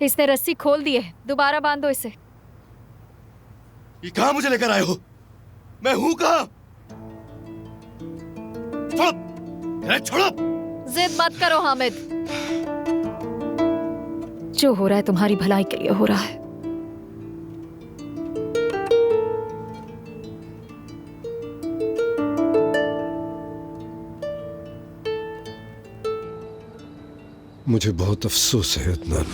इसने रस्सी खोल दी है, दोबारा बांधो इसे। ये कहां मुझे लेकर आए हो? मैं हूं कहां? छोड़ो, छोड़ो। जिद मत करो हामिद, जो हो रहा है तुम्हारी भलाई के लिए हो रहा है। मुझे बहुत अफसोस है अदनान।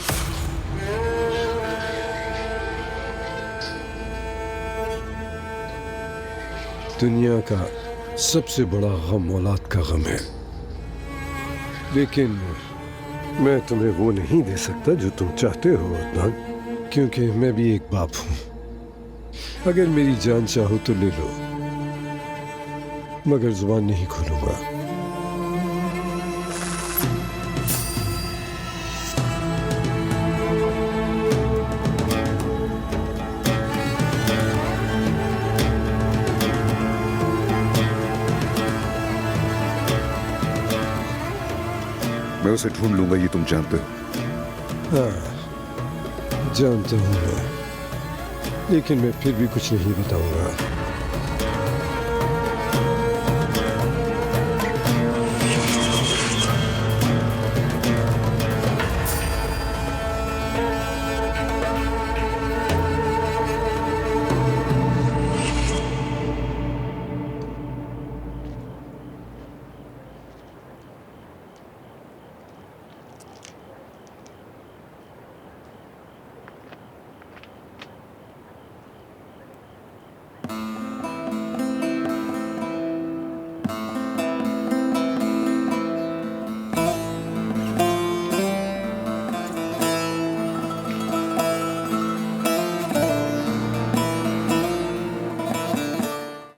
दुनिया का सबसे बड़ा गम औलाद का गम है, लेकिन मैं तुम्हें वो नहीं दे सकता जो तुम चाहते हो अदनान, क्योंकि मैं भी एक बाप हूं। अगर मेरी जान चाहो तो ले लो, मगर जुबान नहीं खोलूंगा। मैं उसे ढूंढ लूंगा, ये तुम जानते हो। हाँ जानता हूं मैं, लेकिन मैं फिर भी कुछ नहीं बताऊंगा।